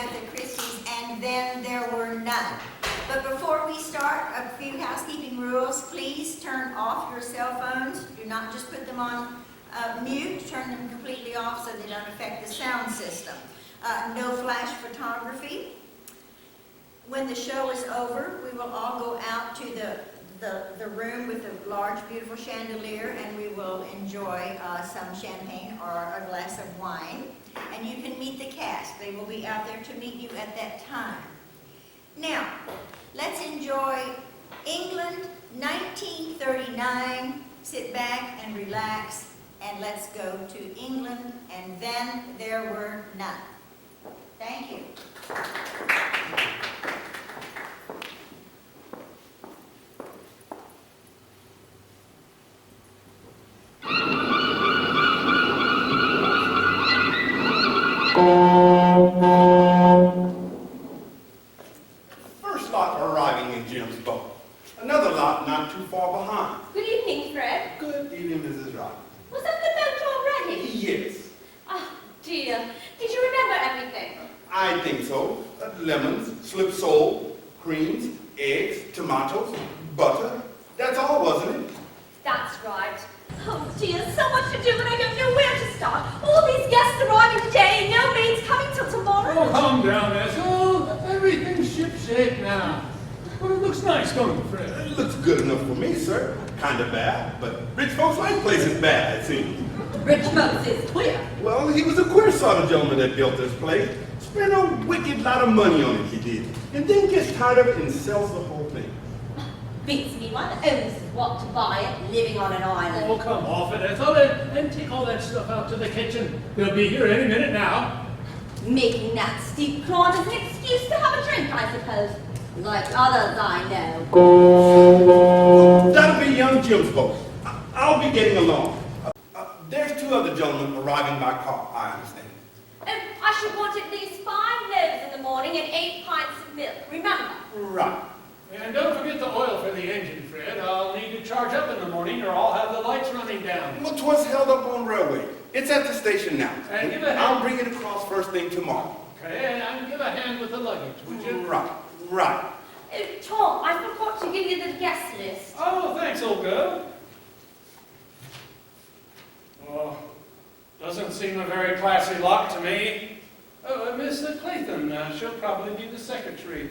Agatha Christie's And Then There Were None. But before we start, a few housekeeping rules. Please turn off your cell phones. Do not just put them on mute. Turn them completely off so they don't affect the sound system. No flash photography. When the show is over, we will all go out to the room with the large, beautiful chandelier, and we will enjoy some champagne or a glass of wine. And you can meet the cast. They will be out there to meet you at that time. Now, let's enjoy England 1939. Sit back and relax, and let's go to England, and then there were none. Thank you. First lot arriving in Jim's boat. Another lot not too far behind. Good evening, Fred. Good evening, Mrs. Rock. Was that the boat already? Yes, Oh, dear. Did you remember everything? I think so. Lemons, slip sole, creams, eggs, tomatoes, butter. That's all, wasn't it? That's right. Oh, dear, so much to do, and I don't know where to start. All these guests arriving today, and no maid's coming till tomorrow. Oh, calm down, Ethel. Everything's shipshape now. Well, it looks nice, don't it, Fred? It looks good enough for me, sir. Kinda bad, but rich folks like places bad, it seems. Rich folks is queer. Well, he was a queer sort of gentleman that built this place. Spent a wicked lot of money on it, he did. And then gets tired of it and sells the whole thing. Beats me one owns what to buy it, living on an island. Oh, come off it, Ethel, and take all that stuff out to the kitchen. They'll be here any minute now. Making that steep climb is an excuse to have a drink, I suppose. Like others I know. That'll be young Jim's boat. I'll be getting along. There's two other gentlemen arriving by car, I understand. I should want at least 5 loaves in the morning and 8 pints of milk. Remember? Right. And don't forget the oil for the engine, Fred. I'll need to charge up in the morning or I'll have the lights running down. Well, 'twas held up on railway. It's at the station now. And give a hand. I'll bring it across first thing tomorrow. Okay, and give a hand with the luggage, would you? Right. Tom, I forgot to give you the guest list. Oh, thanks, old girl. Oh, doesn't seem a very classy lot to me. Oh, Miss Clayton, she'll probably be the secretary.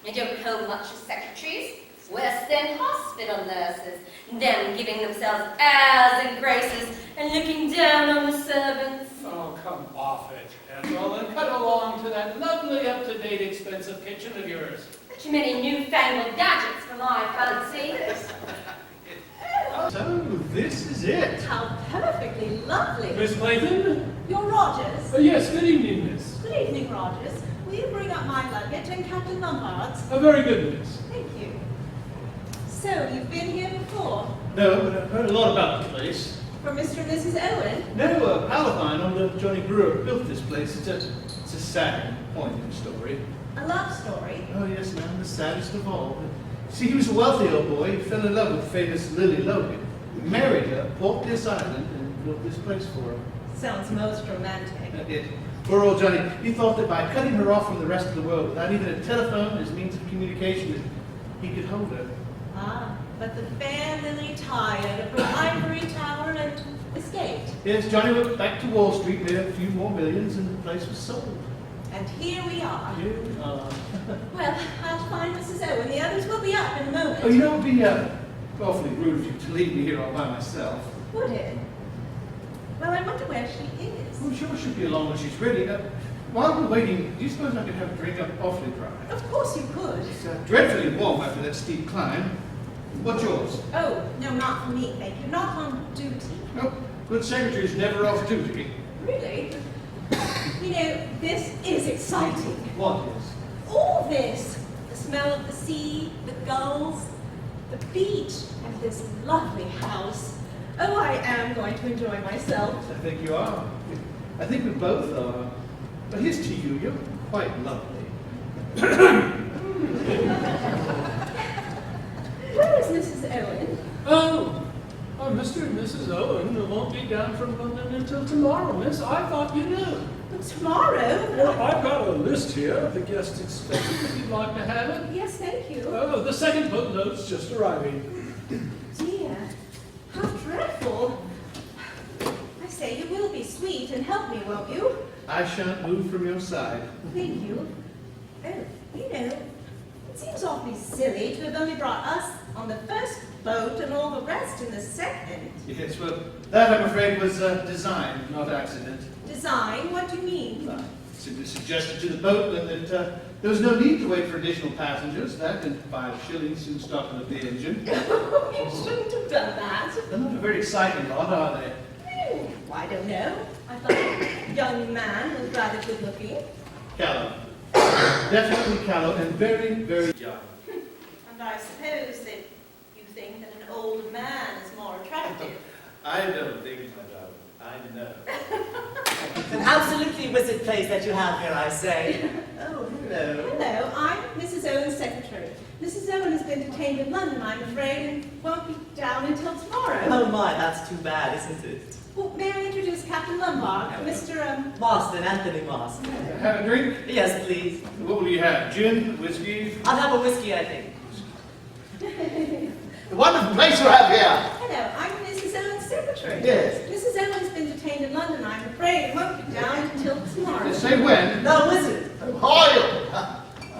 I don't hold much of secretaries. Worse than hospital nurses. Them giving themselves airs and graces and looking down on the servants. Oh, come off it, Ethel, and cut along to that lovely, up-to-date, expensive kitchen of yours. Too many newfangled gadgets for my fancy. So, this is it. How perfectly lovely. Miss Clayton? You're Rogers. Yes, good evening, miss. Good evening, Rogers. Will you bring up my luggage and Captain Lombard's? Very good, miss. Thank you. So, you've been here before? No, but I've heard a lot about the place. From Mr. and Mrs. Owen? No, a pal of mine on the Johnny Brewer built this place. It's a sad, poignant story. A love story? Oh, yes, ma'am, the saddest of all. See, he was a wealthy old boy. He fell in love with famous Lily Logan. He married her, bought this island, and built this place for her. Sounds most romantic. It. Poor old Johnny, he thought that by cutting her off from the rest of the world, without even a telephone as means of communication, that he could hold her. Ah, but the fair Lily tired of her ivory tower and escaped. Yes, Johnny went back to Wall Street, made a few more millions, and the place was sold. And here we are. Here we are. Well, I'll find Mrs. Owen. The others will be up in a moment. Oh, you know, it would be awfully rude of you to leave me here all by myself. Would it? Well, I wonder where she is. I'm sure she'll be along when she's ready. While we're waiting, do you suppose I could have a drink up awfully dry? Of course you could. It's dreadfully warm after that steep climb. What's yours? Oh, no, not for me, thank you. Not on duty. Oh, good secretary's never off duty. Really? You know, this is exciting. What is? All this. The smell of the sea, the gulls, the beach, and this lovely house. Oh, I am going to enjoy myself. I think you are. I think we both are. But here's to you. You're quite lovely. Where is Mrs. Owen? Oh, Mr. and Mrs. Owen won't be down from London until tomorrow, miss. I thought you knew. But tomorrow? Well, I've got a list here of the guests expected, if you'd like to have it. Yes, thank you. Oh, the second footnote's just arriving. Dear, how dreadful. I say, you will be sweet and help me, won't you? I shan't move from your side. Thank you. Oh, you know, it seems awfully silly to have only brought us on the first boat and all the rest in the second. Yes, well, that I'm afraid was design, not accident. Design? What do you mean? Simply suggested to the boat that there was no need to wait for additional passengers. That and 5 shillings soon started up the engine. You shouldn't have done that. They're not a very exciting lot, are they? I don't know. I thought a young man was rather good looking. Callow. Definitely callow and very, very young. And I suppose that you think that an old man is more attractive. I don't think, my darling. I know. It's an absolutely wizard place that you have here, I say. Oh, hello. Hello, I'm Mrs. Owen's secretary. Mrs. Owen has been detained in London, I'm afraid, and won't be down until tomorrow. Oh my, that's too bad, isn't it? Well, may I introduce Captain Lombard, Mr. Marston, Anthony Marston. Have a drink? Yes, please. What will you have? Gin? Whiskey? I'll have a whiskey, I think. A wonderful place you have here. Hello, I'm Mrs. Owen's secretary. Yes. Mrs. Owen's been detained in London, I'm afraid, and won't be down until tomorrow. Say when. No, wizard. How are you?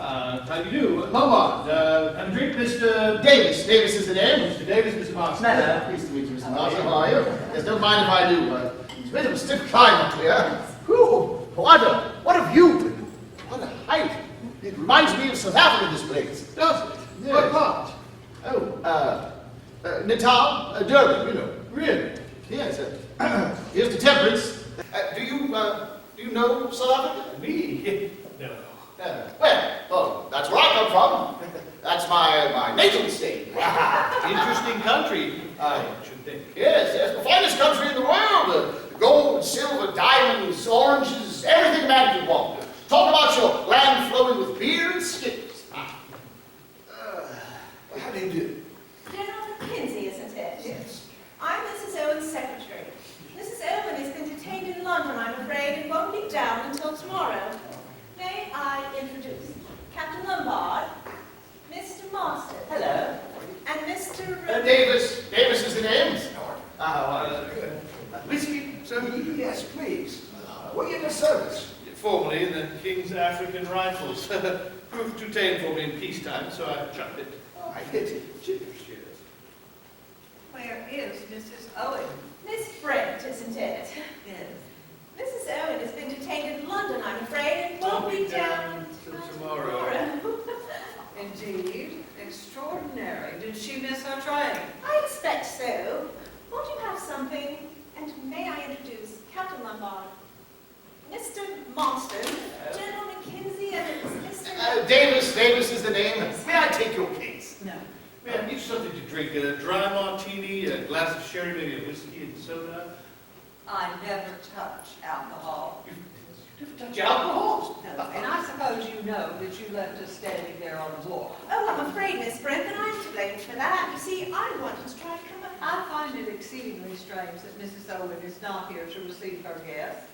How do you do? Lombard, have a drink, Mr. Davis. Davis is the name. Mr. Davis, Mr. Marston. Hello. Pleased to meet you, Mr. Marston. How are you? Yes, don't mind if I do. It's a bit of a stiff climate here. Whew. What a view. What a height. It reminds me of South Africa, this place. Does it? Yes. What part? Oh, Natal, Durban, you know. Really? Yes, here's the temperance. Do you know South Africa? Me? No. Well, that's where I come from. That's my natal state. Interesting country, I should think. Yes, the finest country in the world. Gold, silver, diamonds, oranges, everything man could want. Talk about your land flowing with beer and skips. How do you do? General Mackenzie, isn't it? Yes. I'm Mrs. Owen's secretary. Mrs. Owen has been detained in London, I'm afraid, and won't be down until tomorrow. May I introduce Captain Lombard, Mr. Marston. Hello. And Mr. Davis. Davis is the name. Whiskey, sir? Yes, please. Were you in the service? Formerly in the King's African Rifles. Proved too tame for me in peacetime, so I chucked it. Oh, I hit it. Cheers. Where is Mrs. Owen? Miss Brent, isn't it? Yes. Mrs. Owen has been detained in London, I'm afraid, and won't be down till until tomorrow. Indeed. Extraordinary. Did she miss her train? I expect so. Won't you have something? And may I introduce Captain Lombard, Mr. Marston, General Mackenzie, and it's Mr. Davis is the name. May I take your case? No. May I need something to drink? A dry martini, a glass of sherry, maybe a whiskey and soda? I never touch alcohol. You never touch alcohol? No. And I suppose you know that you left us standing there on the wharf. Oh, I'm afraid, Miss Brent, that I'm to blame for that. You see, I wanted to try to come up. I find it exceedingly strange that Mrs. Owen is not here to receive her guests.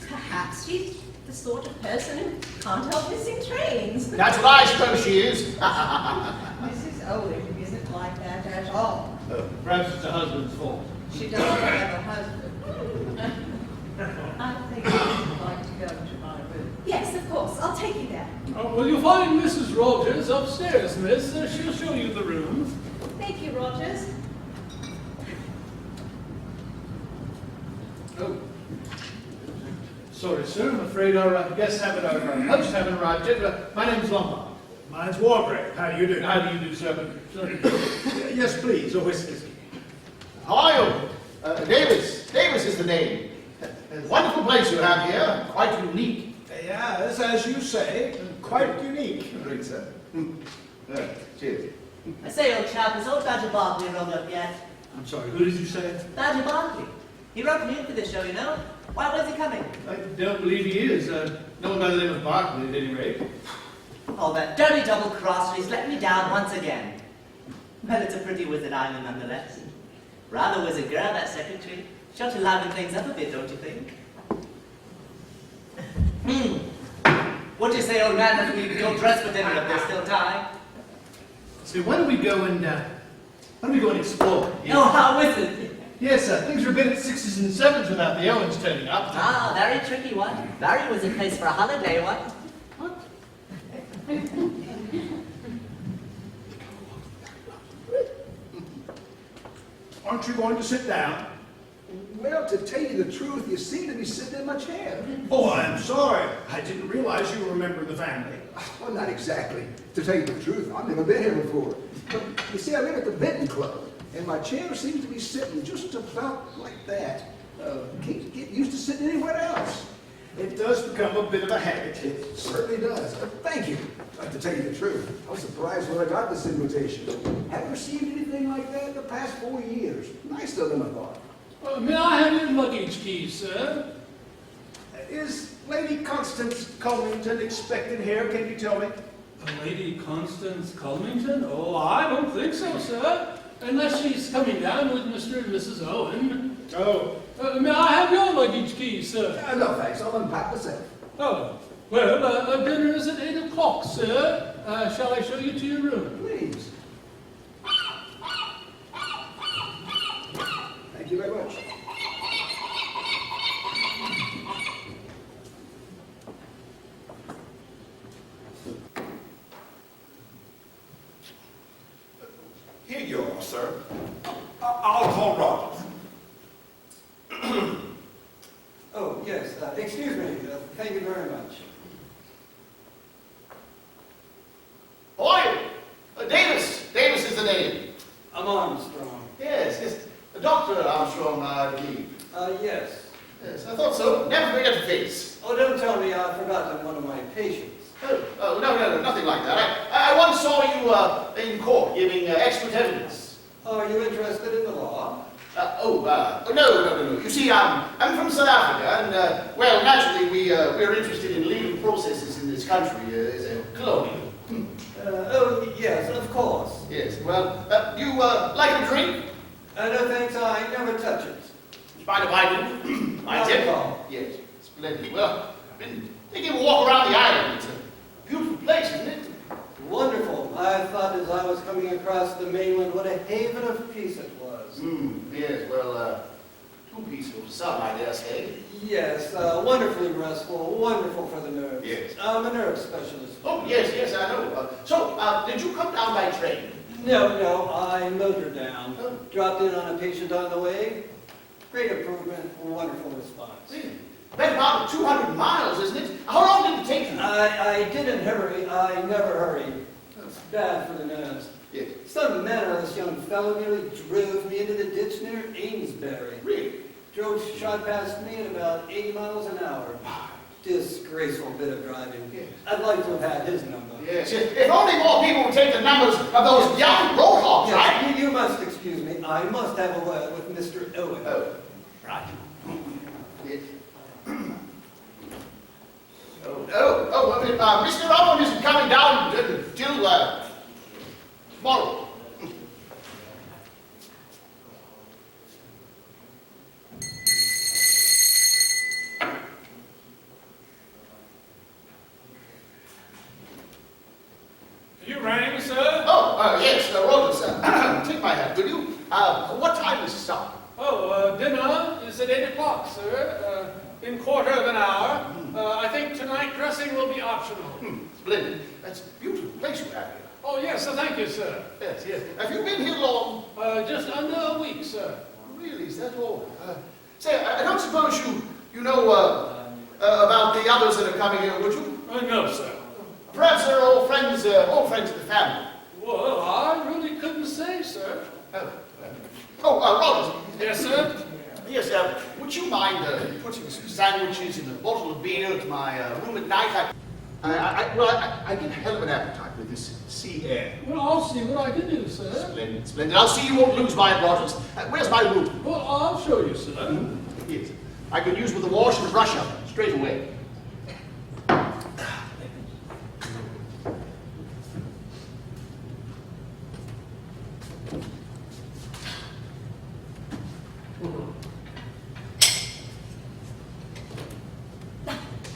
Perhaps she's the sort of person who can't help missing trains. That's what I suppose she is. Mrs. Owen isn't like that at all. Perhaps it's her husband's fault. She doesn't have a husband. I think I'd like to go to my room. Yes, of course. I'll take you there. Oh, well, you'll find Mrs. Rogers upstairs, miss. She'll show you the rooms. Thank you, Rogers. Oh. Sorry, sir. I'm afraid our guests haven't, our hosts haven't arrived yet. My name's Lombard. Mine's Wargrave. How do you do? How do you do, sir? Yes, please. A whiskey. How are you? Davis is the name. Wonderful place you have here. Quite unique. Yes, as you say, quite unique. Drink, sir. Cheers. I say, old chap, is old Badger Barkley rolled up yet? I'm sorry, who did you say? Badger Barkley. He wrote me in for this show, you know. Why was he coming? I don't believe he is. No one by the name of Barkley, at any rate. Oh, that dirty double-crosser, he's let me down once again. Well, it's a pretty wizard island nonetheless. Rather wizard girl, that secretary. She ought to liven things up a bit, don't you think? What do you say, old man, that we go dress for dinner if there's still time? So why don't we go and explore? Oh, how is it? Yes, things were a bit at 6s and 7s without the Owens turning up. Ah, very tricky one. Barry was in place for a holiday, what? What? Aren't you going to sit down? Well, to tell you the truth, you seem to be sitting in my chair. Oh, I'm sorry. I didn't realize you were a member of the family. Well, not exactly. To tell you the truth, I've never been here before. But you see, I live at the Benton Club, and my chair seems to be sitting just about like that. Can't get used to sitting anywhere else. It does become a bit of a habit. It certainly does. Thank you. To tell you the truth, I was surprised when I got this invitation. Haven't received anything like that in the past 4 years. Nicer than I thought. May I have your luggage keys, sir? Is Lady Constance Culmington expected here? Can you tell me? Lady Constance Culmington? Oh, I don't think so, sir. Unless she's coming down with Mr. and Mrs. Owen. Oh. May I have your luggage keys, sir? No, thanks. I'll unpack myself. Oh, well, dinner is at 8 o'clock, sir. Shall I show you to your room? Please. Thank you very much. Here you are, sir. I'll call Rogers. Oh, yes. Excuse me. Thank you very much. How are you? Davis. Davis is the name. I'm Armstrong. Yes, yes. Dr. Armstrong, I believe. Yes. Yes, I thought so. Never forget the face. Oh, don't tell me I've forgotten one of my patients. Oh, no, nothing like that. I once saw you in court giving expert evidence. Oh, are you interested in the law? No. You see, I'm from South Africa, and, well, naturally, we're interested in legal processes in this country as a colonial. Oh, yes, of course. Yes, well, you like a drink? No, thanks. I never touch it. Mind if I do? Not at all. Yes, splendid. Well, I've been taking a walk around the island. It's a beautiful place, isn't it? Wonderful. I thought as I was coming across the mainland what a haven of peace it was. Yes, well, too peaceful for some, I dare say. Yes, wonderfully restful, wonderful for the nerves. Yes. I'm a nerve specialist. Oh, yes, I know. Did you come down by train? No, I motored down. Dropped in on a patient on the way. Great improvement, wonderful response. Really? That's about 200 miles, isn't it? How long did it take you? I didn't hurry. I never hurry. It's bad for the nerves. Yes. Some mannerless young fellow nearly drove me into the ditch near Amesbury. Really? Shot past me at about 80 miles an hour. Disgraceful bit of driving. Yes. I'd like to have had his number. Yes. If only more people would take the numbers of those young roadhogs, right? Yes, you must excuse me. I must have a word with Mr. Owen. Oh, right. Yes. Mr. Owen isn't coming down till tomorrow. You rang, sir? Yes, Rogers, take my hat, will you? What time does it start? Dinner is at 8 o'clock, sir. In quarter of an hour. I think tonight dressing will be optional. Splendid. That's a beautiful place you have here. Oh, yes, thank you, sir. Yes. Have you been here long? Just under a week, sir. Really, is that all? Say, I don't suppose you know about the others that are coming here, would you? No, sir. Perhaps they're all friends of the family. Well, I really couldn't say, sir. Rogers. Yes, sir? Yes, would you mind putting some sandwiches and a bottle of beer at my room at night? I get a hell of an appetite with this sea air. Well, I'll see what I can do, sir. Splendid. I'll see you won't lose by it, Rogers. Where's my room? Well, I'll show you, sir. Yes. I could use with the wash and brush up straight away.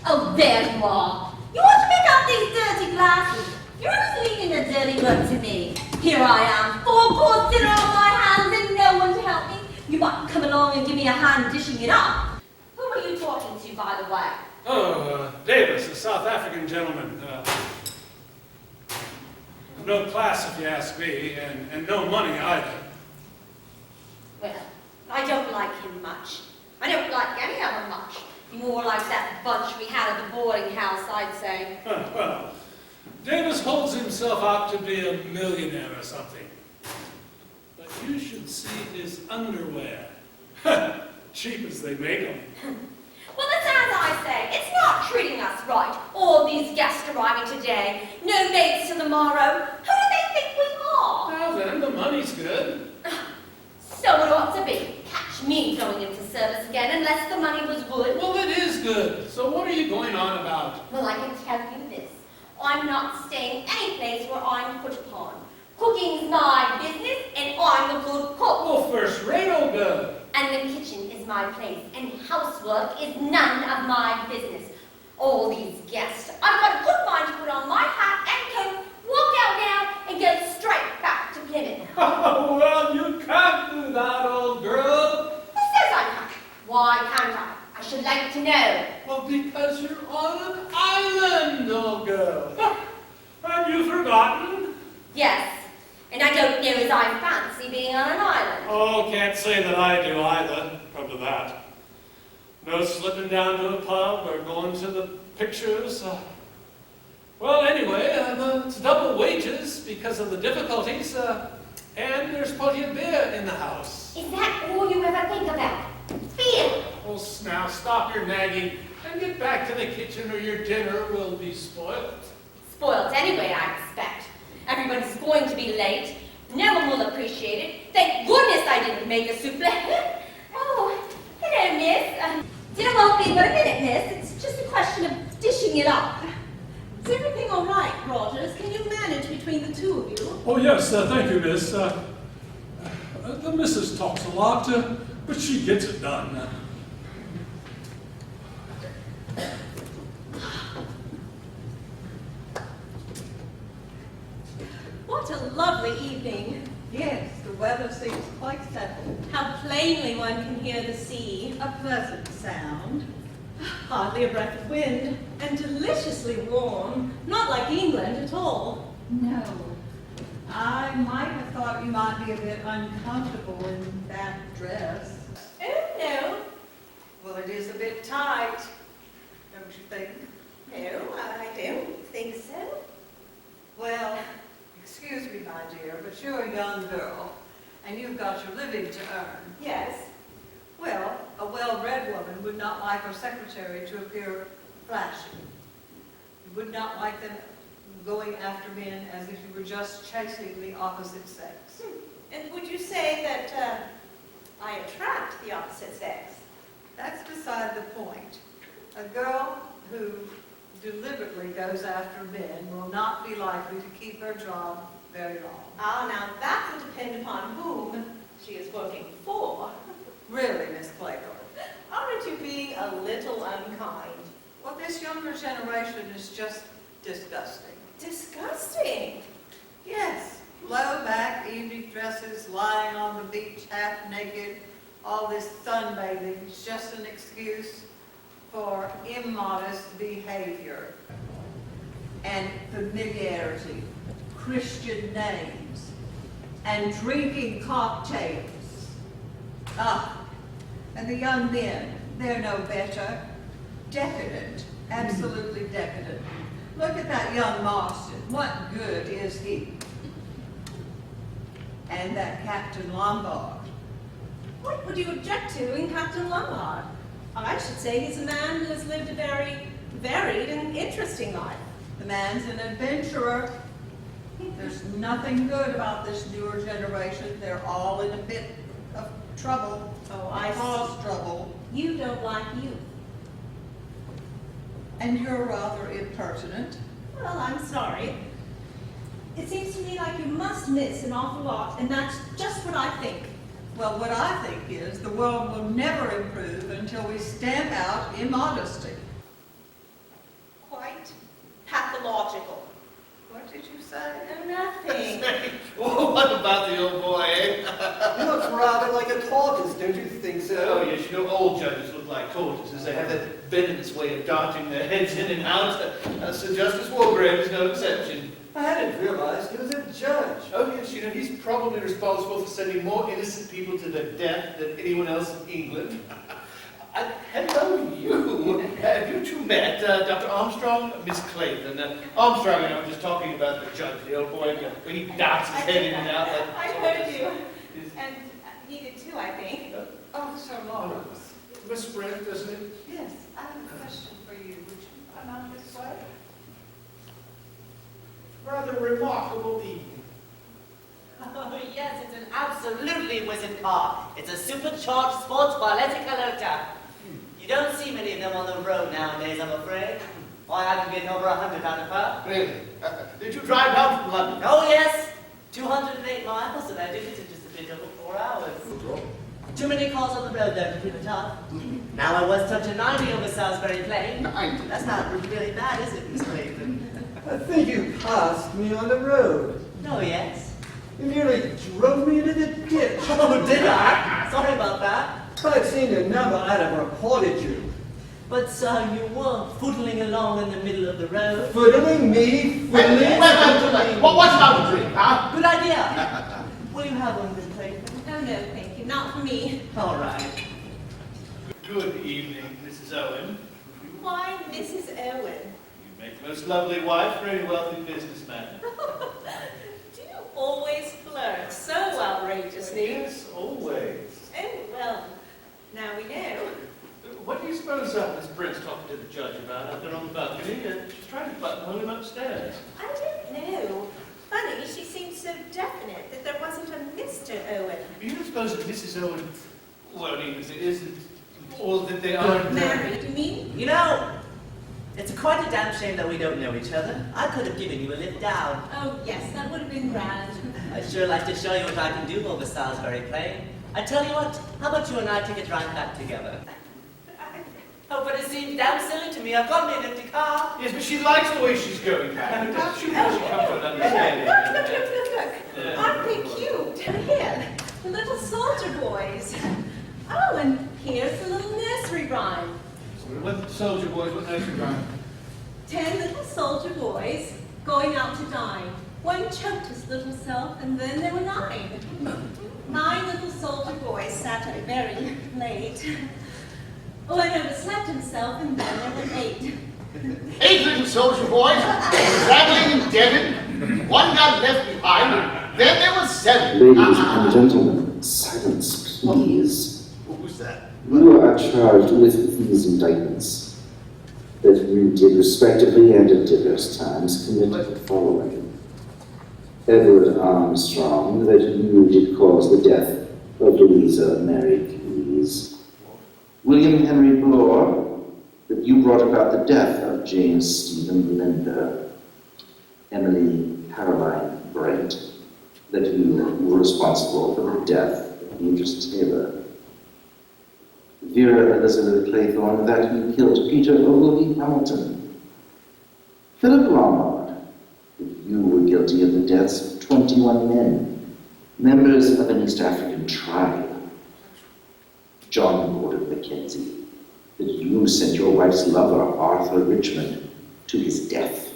Oh, there you are. You want to pick up these dirty glasses. You're always leaving the dirty work to me. Here I am, 4 poor dinner on my hands and no one to help me. You might come along and give me a hand dishing it up. Who are you talking to, by the way? Oh, Davis, a South African gentleman. No class, if you ask me, and no money either. Well, I don't like him much. I don't like any of them much. More like that bunch we had at the boarding house, I'd say. Well, Davis holds himself out to be a millionaire or something. But you should see his underwear. Cheap as they make them. Well, it's as I say, it's not treating us right. All these guests arriving today, no maids till the morrow. Who do they think we are? Well then, the money's good. So it ought to be. Catch me going into service again unless the money was good. Well, it is good. So what are you going on about? Well, I can tell you this. I'm not staying any place where I'm put upon. Cooking's my business, and I'm a good cook. Oh, first rate, old girl. And the kitchen is my place, and housework is none of my business. All these guests, I've got a good mind to put on my hat and coat, walk out now, and go straight back to Plymouth. Oh, well, you can't do that, old girl. Who says I can't? Why can't I? I should like to know. Well, because you're on an island, old girl. Have you forgotten? Yes, and I don't know as I fancy being on an island. Oh, can't say that I do either, come to that. No slipping down to a pub or going to the pictures. Well, anyway, it's double wages because of the difficulties, and there's plenty of beer in the house. Is that all you ever think about? Beer! Oh, now stop your nagging and get back to the kitchen or your dinner will be spoiled. Spoiled anyway, I expect. Everyone's going to be late. No one will appreciate it. Thank goodness I didn't make a souffle. Oh, hello, miss. Dinner won't be but a minute, miss. It's just a question of dishing it up. Is everything all right, Rogers? Can you manage between the two of you? Oh, yes, thank you, miss. The missus talks a lot, but she gets it done. What a lovely evening. Yes, the weather seems quite settled. How plainly one can hear the sea. A pleasant sound. Hardly a breath of wind. And deliciously warm. Not like England at all. No. I might have thought you might be a bit uncomfortable in that dress. Oh, no. Well, it is a bit tight, don't you think? No, I don't think so. Well, excuse me, my dear, but you're a young girl, and you've got your living to earn. Yes. Well, a well-bred woman would not like her secretary to appear flashy. You would not like them going after men as if you were just chasing the opposite sex. And would you say that I attract the opposite sex? That's beside the point. A girl who deliberately goes after men will not be likely to keep her job very long. Ah, now that would depend upon whom she is working for. Really, Miss Claythorne? Aren't you being a little unkind? Well, this younger generation is just disgusting. Disgusting. Yes, low-back evening dresses, lying on the beach half naked, all this sunbathing is just an excuse for immodest behavior. And familiarity, Christian names, and drinking cocktails. Ah, and the young men, they're no better. Decadent, absolutely decadent. Look at that young Marston. What good is he? And that Captain Lombard. What would you object to in Captain Lombard? I should say he's a man who has lived a very varied and interesting life. The man's an adventurer. There's nothing good about this newer generation. They're all in a bit of trouble. Oh, I cause trouble. You don't like youth. And you're rather impertinent. Well, I'm sorry. It seems to me like you must miss an awful lot, and that's just what I think. Well, what I think is the world will never improve until we stamp out immodesty. say? Oh, nothing. Oh, what about the old boy, eh? He looks rather like a tortoise, don't you think so? Oh, yes, you know, old judges look like tortoises. They have that venomous way of darting their heads in and out. Sir Justice Wargrave is no exception. I hadn't realized he was a judge. Oh, yes, you know, he's probably responsible for sending more innocent people to their death than anyone else in England. Hello, you. Have you two met Dr. Armstrong, Miss Clayton? Armstrong and I were just talking about the judge, the old boy, when he darts his head in and out. I heard you. And he did too, I think. Officer Lawrence. Miss Brent, isn't it? Yes, I have a question for you. Would you come out this way? Rather remarkable evening. Oh, yes, it's an absolutely wizard car. It's a supercharged sports Balletica. You don't see many of them on the road nowadays, I'm afraid. Why, I can get over 100 out of her. Really? Did you drive down from London? Oh, yes. 208 miles, and I did it in just a bit over 4 hours. Too many cars on the road, though, to keep it up. Now I was touching 90 over Salisbury Plain. 90? That's not really bad, is it, Miss Clayton? I think you passed me on the road. Oh, yes. You nearly drove me into the ditch. Oh, did I? Sorry about that. I've seen the number I'd have reported you. But, sir, you were footling along in the middle of the road. Fiddling me? Fiddling? What's about the drink, huh? Good idea. Will you have one, Miss Clayton? Oh, no, thank you. Not for me. All right. Good evening, Mrs. Owen. Why, Mrs. Owen? You make a most lovely wife for any wealthy businessman. Do you always flirt so outrageously? Yes, always. Oh, well, now we know. What do you suppose Miss Brent's talking to the judge about out there on the balcony? She's trying to buttonhole him upstairs. I don't know. Funny, she seemed so definite that there wasn't a Mr. Owen. You don't suppose that Mrs. Owen, well, even if it isn't, or that they aren't Married, you mean? You know, it's quite a damn shame that we don't know each other. I could have given you a lift down. Oh, yes, that would have been grand. I'd sure like to show you what I can do over Salisbury Plain. I tell you what, how about you and I take a drive back together? Oh, but it seems damn silly to me. I've got me an empty car. Yes, but she likes the way she's going back. Perhaps she wants to come to an understanding. Look. Aren't they cute? Here, the little soldier boys. Oh, and here's the little nursery rhyme. What soldier boys, what nursery rhyme? 10 little soldier boys going out to dine. One choked his little self, and then there were 9. 9 little soldier boys sat up very late. One overslept himself, and then there were 8. 8 little soldier boys, traveling in Devon. One got left behind, and then there were 7. Ladies and gentlemen, silence, please. Who's that? You are charged with these indictments. That you did respectively and at diverse times commit the following. Edward Armstrong, that you did cause the death of Louisa Mary Keyes. William Henry Bloor, that you brought about the death of James Stephen Linder. Emily Caroline Brent, that you were responsible for the death of Beatrice Taylor. Vera Elizabeth Claythorne, that you killed Peter Ogilvie Hamilton. Philip Lombard, that you were guilty of the deaths of 21 men, members of an East African tribe. John Gordon Mackenzie, that you sent your wife's lover, Arthur Richmond, to his death.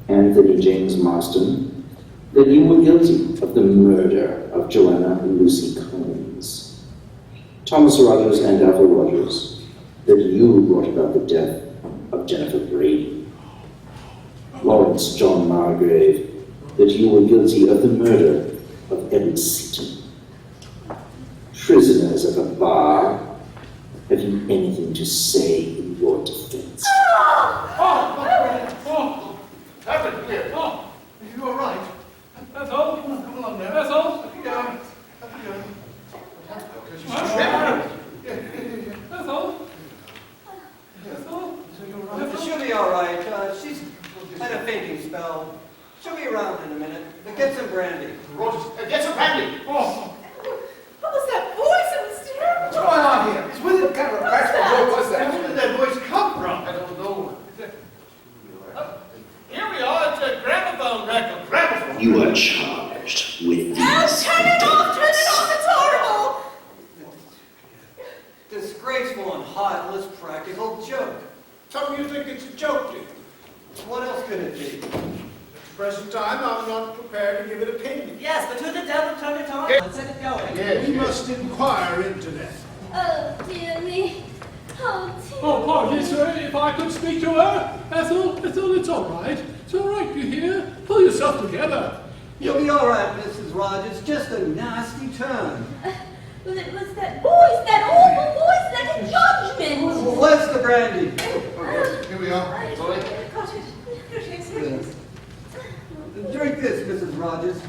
Anthony James Marston, that you were guilty of the murder of Joanna Lucy Combs. Thomas Rogers and Ethel Rogers, that you brought about the death of Jennifer Brady. Lawrence John Margrave, that you were guilty of the murder of Edward Seaton. Prisoners of a bar, have you anything to say in your defense? Heaven, here. Are you all right? Ethel, come along now. Ethel, up you go. Up you go. Ethel? Ethel? She'll be all right. She's had a fainting spell. She'll be around in a minute. But get some brandy. Rogers, get some brandy. What was that voice? It was terrible. What's going on here? It's with it, kind of a practical. What was that? Where did that voice come from? I don't know. Here we are. You are charged with these. Oh, turn it off! Turn it off! It's horrible! Disgraceful and heartless practical joke. So you think it's a joke, do you? What else could it be? At the present time, I'm not prepared to give an opinion. Yes, but who the devil turned it on? Yeah. Let's set it going. Yes, We yes. must inquire into that. Oh, dear me. Oh, dear. Oh, pardon, sir, if I could speak to her. Ethel, it's all right. It's all right, you hear? Pull yourself together. You'll be all right, Mrs. Rogers. Just a nasty turn. Well, it was that voice, that awful voice, that judgment. Where's the brandy? Here we are. Sorry. Got it. Here it is, here it is. Drink this, Mrs. Rogers.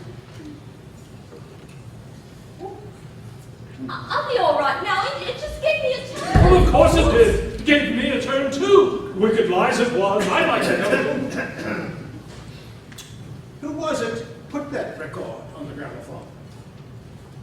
I'll be all right now. It just gave me a Well, turn. of course it did. It gave me a turn, too. Wicked lies it was. I'd like to know. Who was it put that record on the gramophone?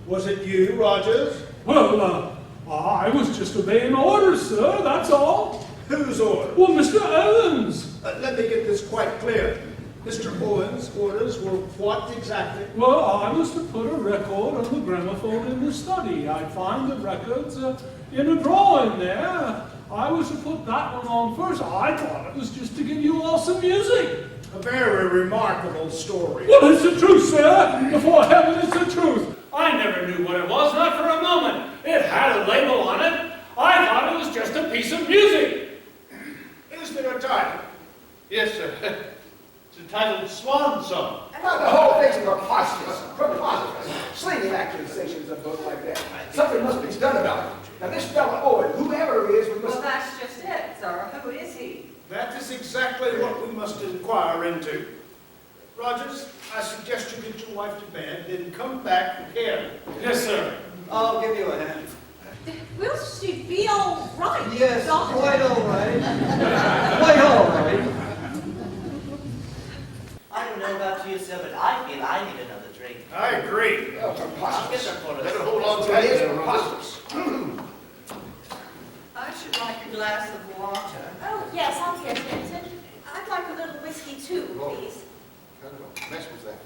Was it you, Rogers? Well, I was just obeying orders, sir, that's all. Whose order? Well, Mr. Owens. Let me get this quite clear. Mr. Owen's orders were what exactly? Well, I was to put a record on the gramophone in the study. I'd find the records in a drawer in there. I was to put that one on first. I thought it was just to give you all some music. A very remarkable story. Well, it's the truth, sir. Before heaven, it's the truth. I never knew what it was, not for a moment. It had a label on it. I thought it was just a piece of music. Is there a title? Yes, sir. It's entitled Swan Song. Now, the whole thing's preposterous. Preposterous. Slinging accusations of both like that. Something must be done about it. Now, this fella Owen, whoever he is, we Well, must... that's just it, sir. Who is he? That is exactly what we must inquire into. Rogers, I suggest you get your wife to bed, then come back here. Yes, sir. I'll give you a hand. Will she be all right? Yes, Doctor? quite all right. Quite all right. I don't know about you, sir, but I feel I need another drink. I agree. Oh, I'll get preposterous. them for us. Better hold on to That is that. preposterous. I should like a glass of water. Oh, yes, I'll get it. I'd like a little whiskey too, please. Kind of a mess was that.